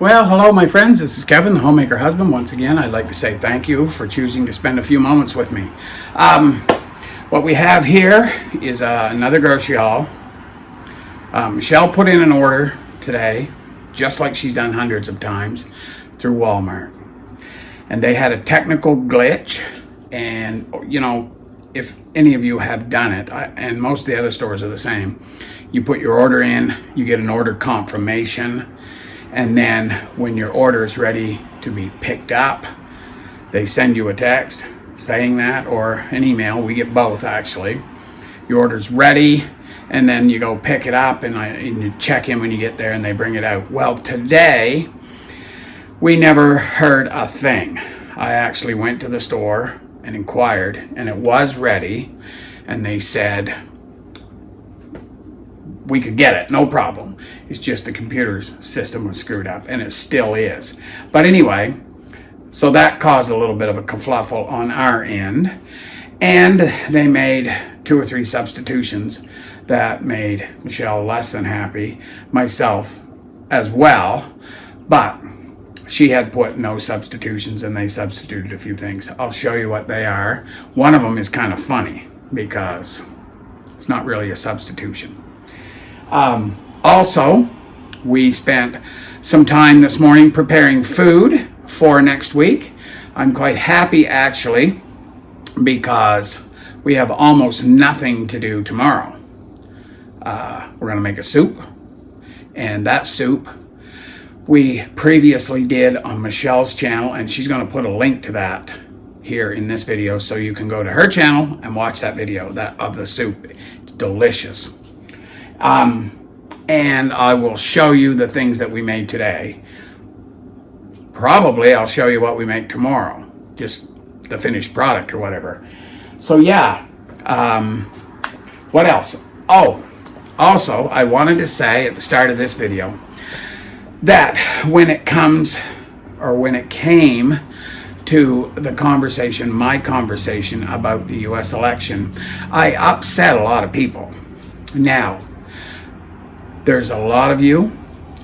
Well, hello, my friends. This is Kevin, the Homemaker Husband. Once again, I'd like to say thank you for choosing to spend a few moments with me. What we have here is another grocery haul. Michelle put in an order today, just like she's done hundreds of times, through Walmart. And they had a technical glitch. And, you know, if any of you have done it, and most of the other stores are the same, you put your order in, you get an order confirmation. And then when your order is ready to be picked up, they send you a text saying that, or an email. We get both, actually. Your order's ready, and then you go pick it up, and you check in when you get there, and they bring it out. Well, today, we never heard a thing. I actually went to the store and inquired, and it was ready, and they said we could get it, no problem. It's just the computer's system was screwed up, and it still is. But anyway, so that caused a little bit of a kerfluffle on our end, and they made 2 or 3 substitutions that made Michelle less than happy, myself as well, but she had put no substitutions, and they substituted a few things. I'll show you what they are. One of them is kind of funny because it's not really a substitution. Also, we spent some time this morning preparing food for next week. I'm quite happy, actually, because we have almost nothing to do tomorrow. We're going to make a soup, and that soup we previously did on Michelle's channel, and she's going to put a link to that here in this video, so you can go to her channel and watch that video of the soup. It's delicious. And I will show you the things that we made today. Probably I'll show you what we make tomorrow, just the finished product or whatever. So yeah, what else? Oh, also I wanted to say at the start of this video that when it came to the conversation, my conversation about the US election, I upset a lot of people. Now, there's a lot of you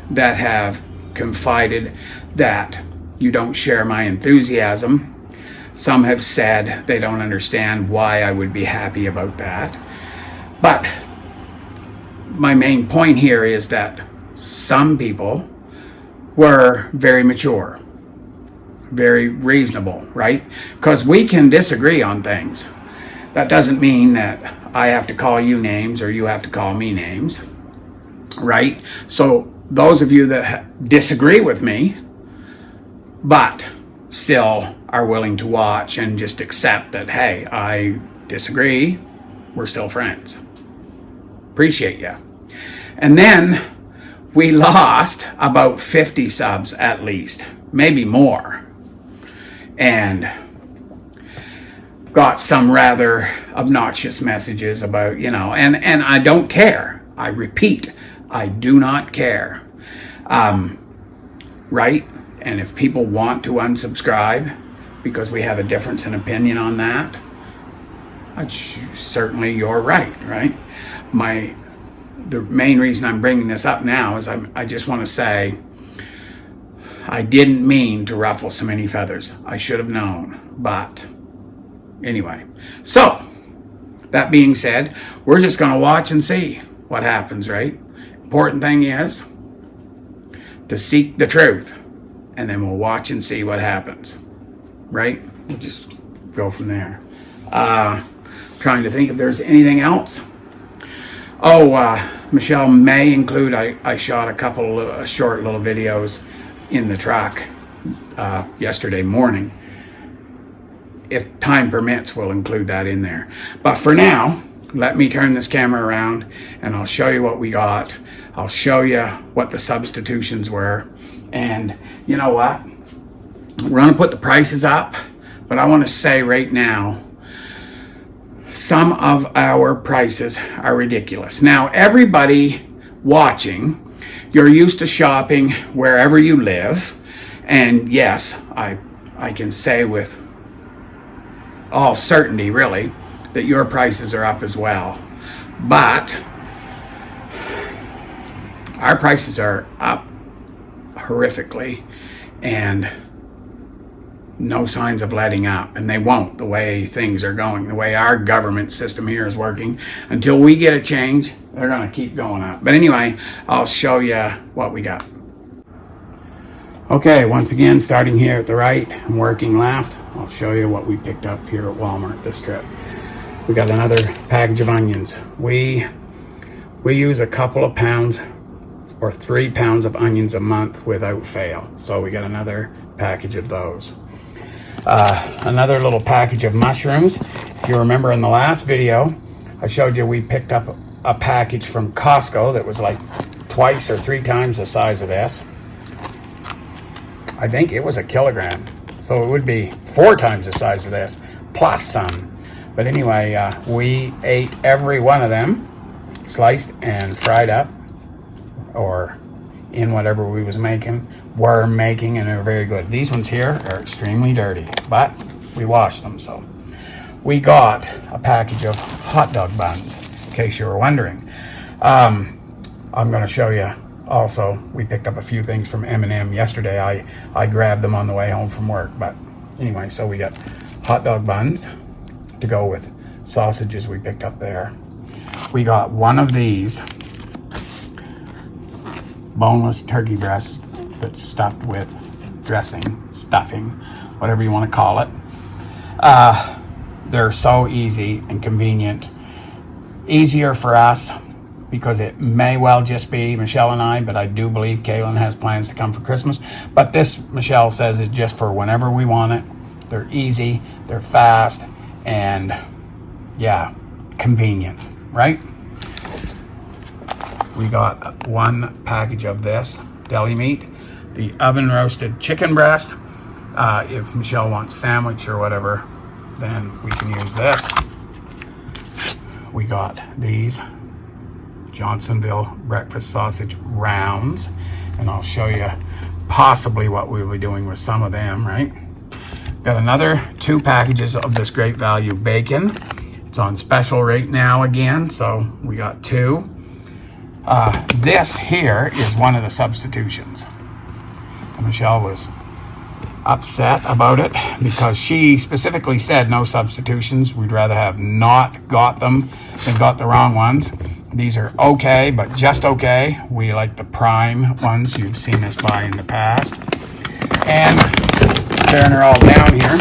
that have confided that you don't share my enthusiasm. Some have said they don't understand why I would be happy about that. But my main point here is that some people were very mature, very reasonable, right? Because we can disagree on things. That doesn't mean that I have to call you names or you have to call me names. Right? So those of you that disagree with me, but still are willing to watch and just accept that, hey, I disagree, we're still friends. Appreciate you. And then we lost about 50 subs at least, maybe more. And got some rather obnoxious messages about, and I don't care. I repeat, I do not care. Right? And if people want to unsubscribe because we have a difference in opinion on that, certainly you're right? The main reason I'm bringing this up now is I just want to say I didn't mean to ruffle so many feathers. I should have known. But anyway, so that being said, we're just going to watch and see what happens, right? Important thing is to seek the truth, and then we'll watch and see what happens, right? We'll just go from there. Trying to think if there's anything else. Michelle may include, I shot a couple of short little videos in the truck yesterday morning. If time permits, we'll include that in there. But for now, let me turn this camera around and I'll show you what we got. I'll show you what the substitutions were. And you know what? We're going to put the prices up, but I want to say right now, some of our prices are ridiculous. Now, everybody watching, you're used to shopping wherever you live. And yes, I can say with all certainty, really, that your prices are up as well. But our prices are up horrifically, and no signs of letting up, and they won't, the way things are going, the way our government system here is working. Until we get a change, they're going to keep going up. But anyway, I'll show you what we got. Okay, once again, starting here at the right and working left, I'll show you what we picked up here at Walmart this trip. We got another package of onions. We use a couple of pounds or 3 pounds of onions a month without fail. So we got another package of those. Another little package of mushrooms. If you remember in the last video, I showed you we picked up a package from Costco that was like twice or 3 times the size of this. I think it was a kilogram. So it would be 4 times the size of this, plus some. But anyway, we ate every one of them, sliced and fried up, or in whatever we was making, were making, and they're very good. These ones here are extremely dirty, but we washed them. So we got a package of hot dog buns, in case you were wondering. I'm going to show you also, we picked up a few things from M&M yesterday. I grabbed them on the way home from work. But anyway, so we got hot dog buns to go with sausages we picked up there. We got one of these boneless turkey breasts that's stuffed with dressing, stuffing, whatever you want to call it. They're so easy and convenient. Easier for us because it may well just be Michelle and I, but I do believe Kaylin has plans to come for Christmas. But this, Michelle says, is just for whenever we want it. They're easy, they're fast, and yeah, convenient, right? We got one package of this deli meat, the oven roasted chicken breast. If Michelle wants sandwich or whatever, then we can use this. We got these Johnsonville breakfast sausage rounds, and I'll show you possibly what we'll be doing with some of them, right? Got another 2 packages of this great value bacon. It's on special right now again, so we got 2. This here is one of the substitutions. And Michelle was upset about it because she specifically said no substitutions. We'd rather have not got them than got the wrong ones. These are okay, but just okay. We like the prime ones. You've seen us buy in the past. And tearing her all down here.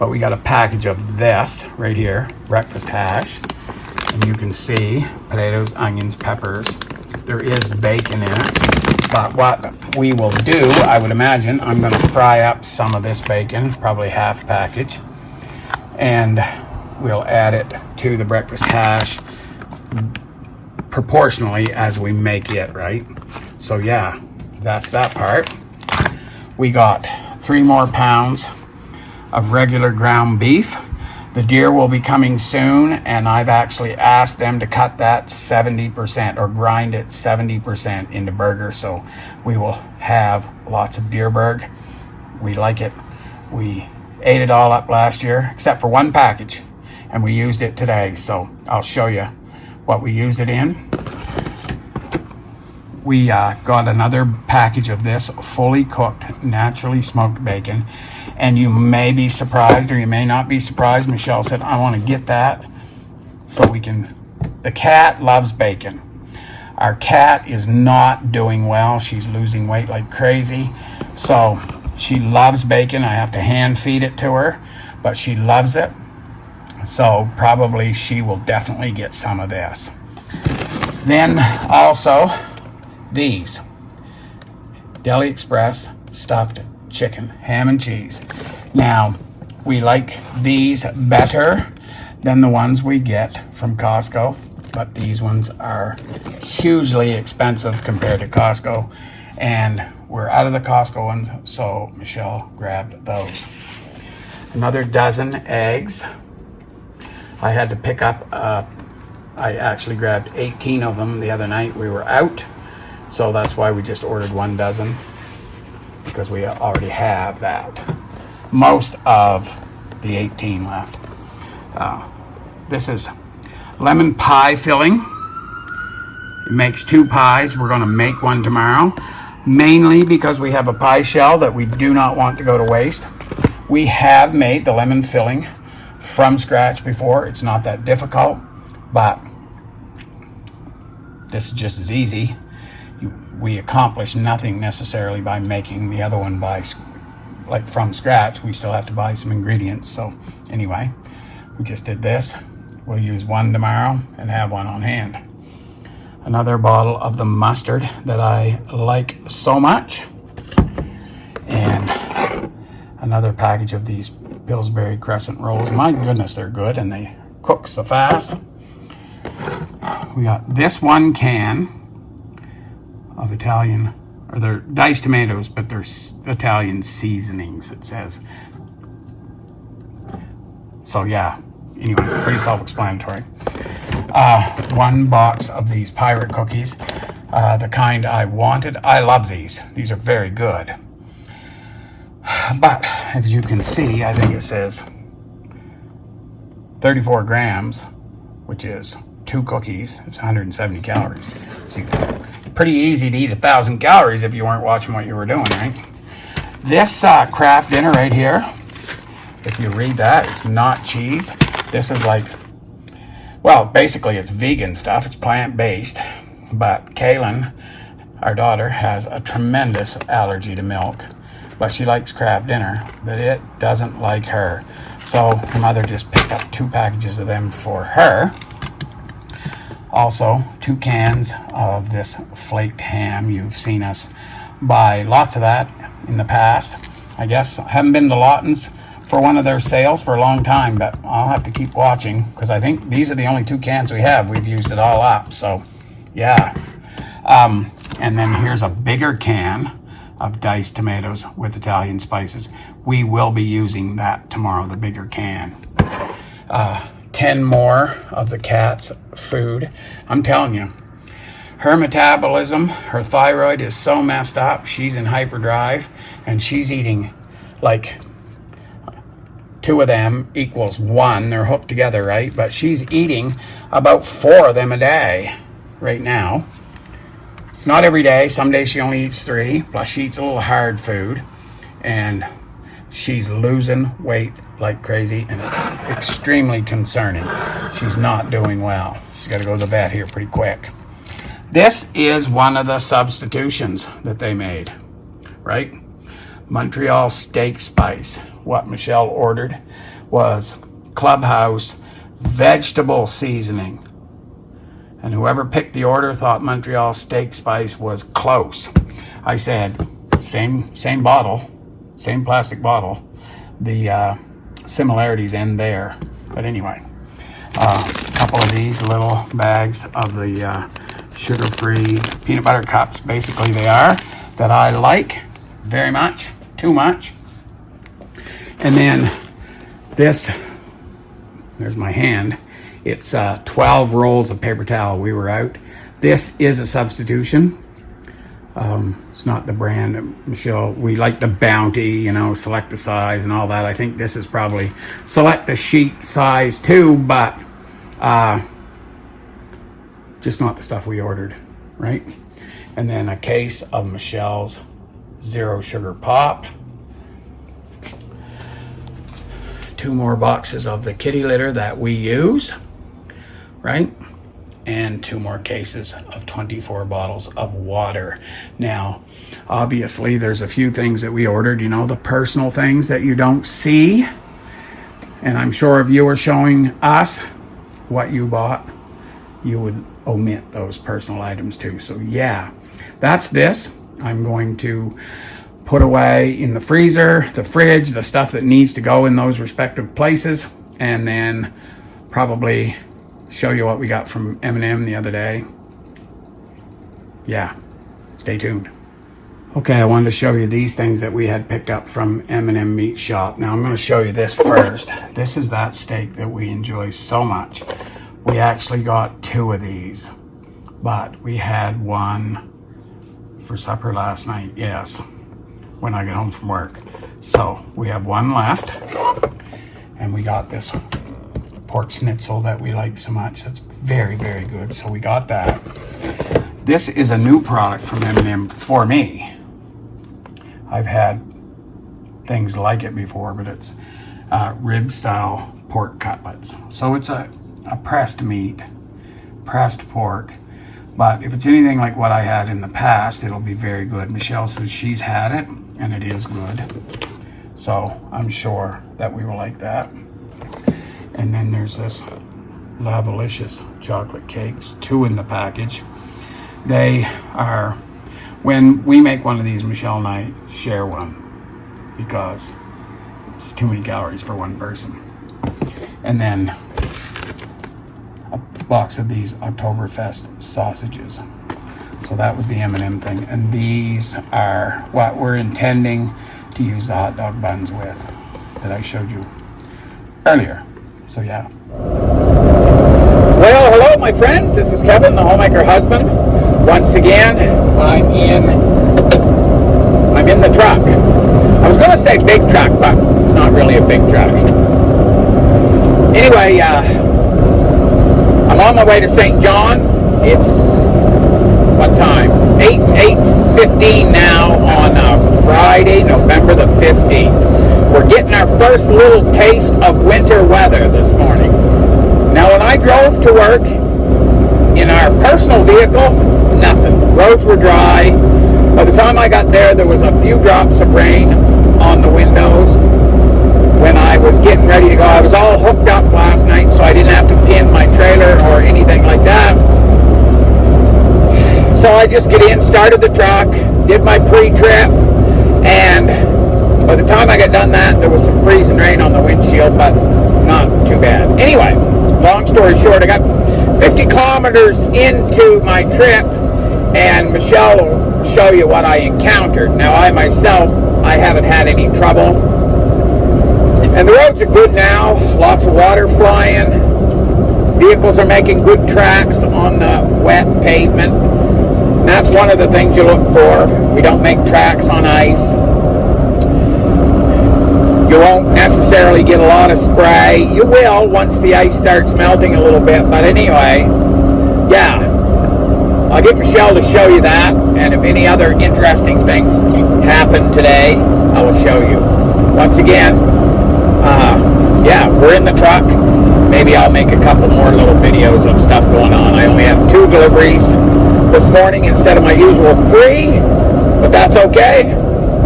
But we got a package of this right here, breakfast hash. And you can see potatoes, onions, peppers. There is bacon in it. But what we will do, I would imagine, I'm going to fry up some of this bacon, probably half package. And we'll add it to the breakfast hash proportionally as we make it, right? So yeah, that's that part. We got 3 more pounds of regular ground beef. The deer will be coming soon, and I've actually asked them to cut that 70% or grind it 70% into burgers, so we will have lots of deer burg. We like it. We ate it all up last year, except for one package, and we used it today, so I'll show you what we used it in. We got another package of this fully cooked, naturally smoked bacon. And you may be surprised or you may not be surprised. Michelle said, I want to get that so we can... The cat loves bacon. Our cat is not doing well. She's losing weight like crazy. So she loves bacon. I have to hand feed it to her, but she loves it. So probably she will definitely get some of this. Then also these Deli Express stuffed chicken, ham and cheese. Now, we like these better than the ones we get from Costco, but these ones are hugely expensive compared to Costco, and we're out of the Costco ones, so Michelle grabbed those. Another dozen eggs. I had to pick up, I actually grabbed 18 of them the other night. We were out, so that's why we just ordered 1 dozen, because we already have that. Most of the 18 left. This is lemon pie filling. It makes 2 pies. We're going to make one tomorrow. mainly because we have a pie shell that we do not want to go to waste. We have made the lemon filling from scratch before. It's not that difficult, but this is just as easy. We accomplish nothing necessarily by making the other one from scratch. We still have to buy some ingredients. So anyway, we just did this. We'll use one tomorrow and have one on hand. Another bottle of the mustard that I like so much. And another package of these Pillsbury Crescent rolls. My goodness, they're good and they cook so fast. We got this one can of Italian, or they're diced tomatoes, but they're Italian seasonings, it says. So yeah, anyway, pretty self-explanatory. One box of these pirate cookies, the kind I wanted. I love these. These are very good. But as you can see, I think it says 34 grams, which is 2 cookies. It's 170 calories. So pretty easy to eat 1,000 calories if you weren't watching what you were doing, right? This Kraft dinner right here, if you read that, it's not cheese. This is like, well, basically it's vegan stuff. It's plant-based. But Kaylin, our daughter, has a tremendous allergy to milk. But she likes Kraft dinner, but it doesn't like her. So her mother just picked up 2 packages of them for her. Also, 2 cans of this flaked ham. You've seen us buy lots of that in the past. I guess I haven't been to Lawton's for one of their sales for a long time, but I'll have to keep watching because I think these are the only 2 cans we have. We've used it all up, so yeah. And then here's a bigger can of diced tomatoes with Italian spices. We will be using that tomorrow, the bigger can. 10 more of the cat's food. I'm telling you, her metabolism, her thyroid is so messed up. She's in hyperdrive and she's eating like 2 of them equals 1. They're hooked together, right? But she's eating about 4 of them a day right now. Not every day. Some days she only eats 3. Plus she eats a little hard food. And she's losing weight like crazy. And it's extremely concerning. She's not doing well. She's got to go to the vet here pretty quick. This is one of the substitutions that they made. Right? Montreal steak spice. What Michelle ordered was Clubhouse vegetable seasoning. And whoever picked the order thought Montreal steak spice was close. I said, same bottle, same plastic bottle. The similarities end there. But anyway, a couple of these little bags of the sugar-free peanut butter cups, basically they are, that I like very much, too much. And then this, there's my hand. It's 12 rolls of paper towel. We were out. This is a substitution. It's not the brand, Michelle. We like the Bounty, you know, select the size and all that. I think this is probably select the sheet size too, but just not the stuff we ordered, right? And then a case of Michelle's Zero Sugar Pop. 2 more boxes of the kitty litter that we use, right? And 2 more cases of 24 bottles of water. Now, obviously, there's a few things that we ordered, you know, the personal things that you don't see. And I'm sure if you were showing us what you bought, you would omit those personal items too. So yeah, that's this. I'm going to put away in the freezer, the fridge, the stuff that needs to go in those respective places, and then probably show you what we got from M&M the other day. Yeah, stay tuned. Okay, I wanted to show you these things that we had picked up from M&M Meat Shop. Now I'm going to show you this first. This is that steak that we enjoy so much. We actually got 2 of these, but we had one for supper last night, yes, when I get home from work. So we have 1 left, and we got this pork schnitzel that we like so much. That's very, very good. So we got that. This is a new product from M&M for me. I've had things like it before, but it's rib style pork cutlets. So it's a pressed meat, pressed pork. But if it's anything like what I had in the past, it'll be very good. Michelle says she's had it and it is good. So I'm sure that we will like that. And then there's this Lavalicious chocolate cakes, 2 in the package. They are, when we make one of these, Michelle and I share one because it's too many calories for one person. And then a box of these Oktoberfest sausages. So that was the M&M thing. And these are what we're intending to use the hot dog buns with that I showed you earlier. So yeah. Well, hello my friends. This is Kevin, the Homemaker husband. Once again, I'm in the truck. I was going to say big truck, but it's not really a big truck. Anyway, I'm on my way to St. John. It's what time? 8:15 now on Friday, November the 15th. We're getting our first little taste of winter weather this morning. Now, when I drove to work in our personal vehicle, nothing. Roads were dry. By the time I got there, there was a few drops of rain on the windows. When I was getting ready to go, I was all hooked up last night, so I didn't have to pin my trailer or anything like that. So I just get in, started the truck, did my pre-trip, and by the time I got done that, there was some freezing rain on the windshield, but not too bad. Anyway, long story short, I got 50 kilometers into my trip, and Michelle will show you what I encountered. Now, I myself, I haven't had any trouble. And the roads are good now, lots of water flying. Vehicles are making good tracks on the wet pavement. And that's one of the things you look for. We don't make tracks on ice. You won't necessarily get a lot of spray. You will once the ice starts melting a little bit. But anyway, yeah. I'll get Michelle to show you that. And if any other interesting things happen today, I will show you. Once again, yeah, we're in the truck. Maybe I'll make a couple more little videos of stuff going on. I only have 2 deliveries this morning instead of my usual 3, but that's okay.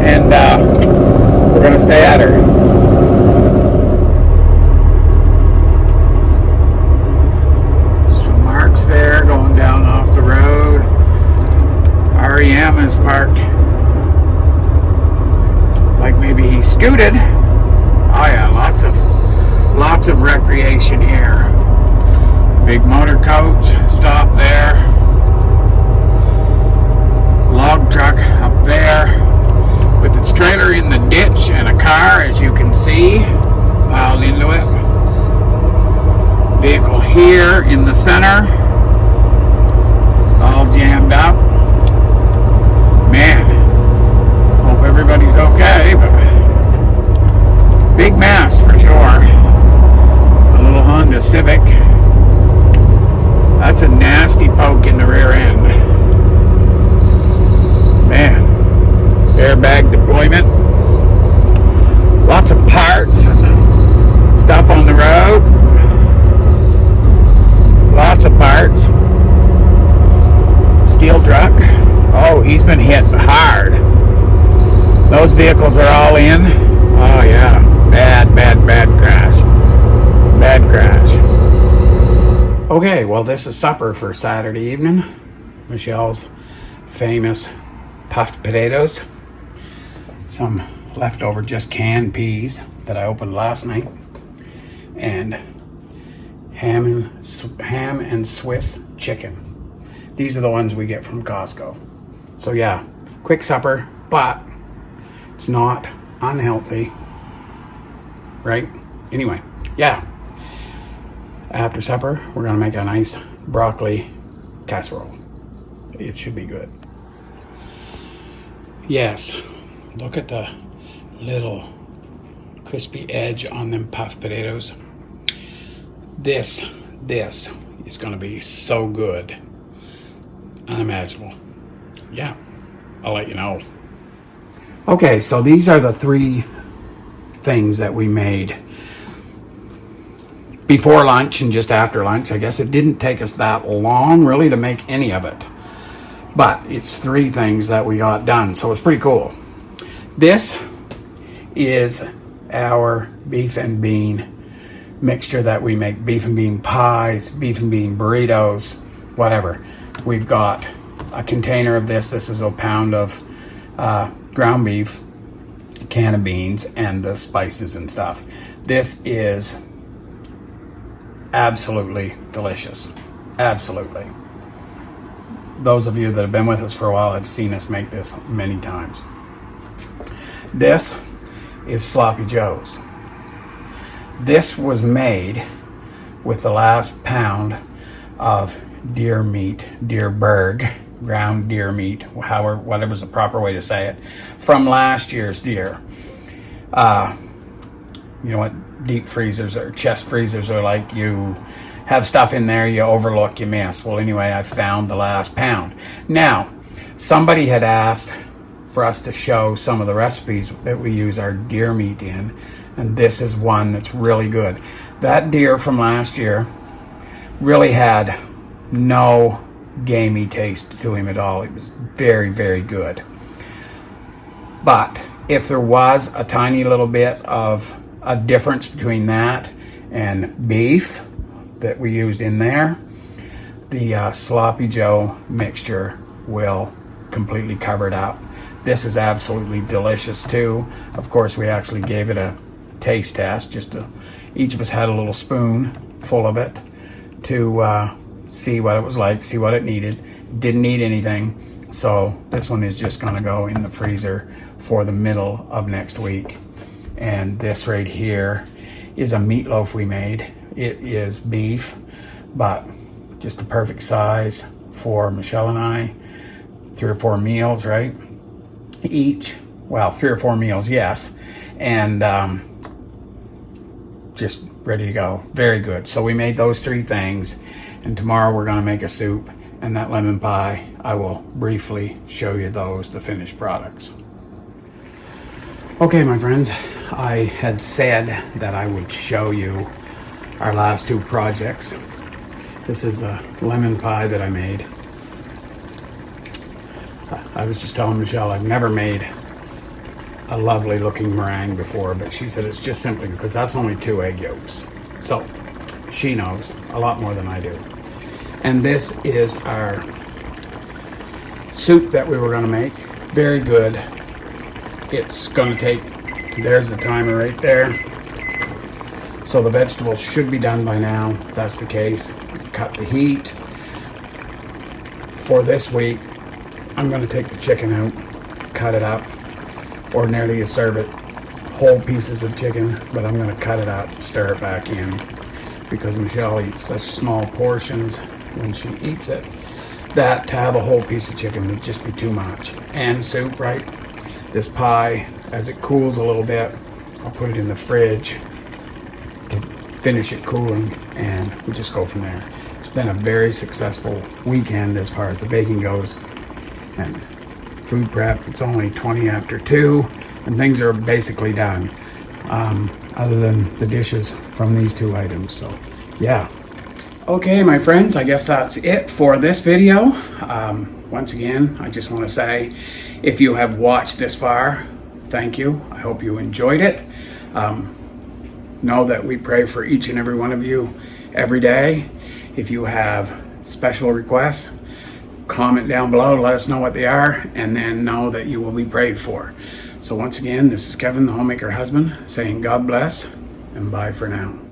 And we're going to stay at her. Some marks there going down off the road. REM is parked like maybe he scooted. Oh yeah, lots of recreation here. Big motor coach stop there. Log truck up there with its trailer in the ditch and a car, as you can see, piled into it. Vehicle here in the center, all jammed up. Man, hope everybody's okay, but big mess for sure. A little Honda Civic. That's a nasty poke in the rear end. Man, airbag deployment. Lots of parts and stuff on the road. Lots of parts. Steel truck. Oh, he's been hit hard. Those vehicles are all in. Oh yeah, bad crash. Bad crash. Okay, well this is supper for Saturday evening. Michelle's famous puffed potatoes. Some leftover just canned peas that I opened last night. And ham and Swiss chicken. These are the ones we get from Costco. So yeah, quick supper, but it's not unhealthy, right? Anyway, yeah. After supper, we're gonna make a nice broccoli casserole. It should be good. Yes, look at the little crispy edge on them puffed potatoes. This is gonna be so good. unimaginable. Yeah, I'll let you know. Okay, so these are the 3 things that we made before lunch and just after lunch. I guess it didn't take us that long really to make any of it, but it's 3 things that we got done, so it's pretty cool. This is our beef and bean mixture that we make. Beef and bean pies, beef and bean burritos, whatever. We've got a container of this. This is a pound of ground beef, a can of beans, and the spices and stuff. This is absolutely delicious. Absolutely. Those of you that have been with us for a while have seen us make this many times. This is Sloppy Joe's. This was made with the last pound of deer meat, deer berg, ground deer meat, however, whatever's the proper way to say it, from last year's deer. You know what deep freezers or chest freezers are like. You have stuff in there, you overlook, you miss. Well, anyway, I found the last pound. Now, somebody had asked for us to show some of the recipes that we use our deer meat in, and this is one that's really good. That deer from last year really had no gamey taste to him at all. It was very, very good. But if there was a tiny little bit of a difference between that and beef that we used in there, the Sloppy Joe mixture will completely cover it up. This is absolutely delicious too. Of course, we actually gave it a taste test. Each of us had a little spoon full of it to see what it was like, see what it needed. Didn't need anything, so this one is just gonna go in the freezer for the middle of next week. And this right here is a meatloaf we made. It is beef, but just the perfect size for Michelle and I. 3 or 4 meals, right? Each. Well, 3 or 4 meals, yes. And just ready to go. Very good. So we made those 3 things, and tomorrow we're going to make a soup and that lemon pie. I will briefly show you those, the finished products. Okay, my friends, I had said that I would show you our last 2 projects. This is the lemon pie that I made. I was just telling Michelle I've never made a lovely looking meringue before, but she said it's just simply because that's only 2 egg yolks. So she knows a lot more than I do. And this is our soup that we were going to make. Very good. It's going to take, there's the timer right there. So the vegetables should be done by now. If that's the case, cut the heat. For this week, I'm going to take the chicken out, cut it up. Ordinarily you serve it whole pieces of chicken, but I'm going to cut it up, stir it back in, because Michelle eats such small portions when she eats it that to have a whole piece of chicken would just be too much. And soup, right? This pie, as it cools a little bit, I'll put it in the fridge to finish it cooling, and we just go from there. It's been a very successful weekend as far as the baking goes, and food prep. It's only 20 after 2, and things are basically done, other than the dishes from these 2 items. So yeah. Okay, my friends, I guess that's it for this video. Once again, I just want to say, if you have watched this far, thank you. I hope you enjoyed it. Know that we pray for each and every one of you every day. If you have special requests, comment down below, let us know what they are, and then know that you will be prayed for. So once again, this is Kevin, the Homemaker Husband, saying God bless and bye for now.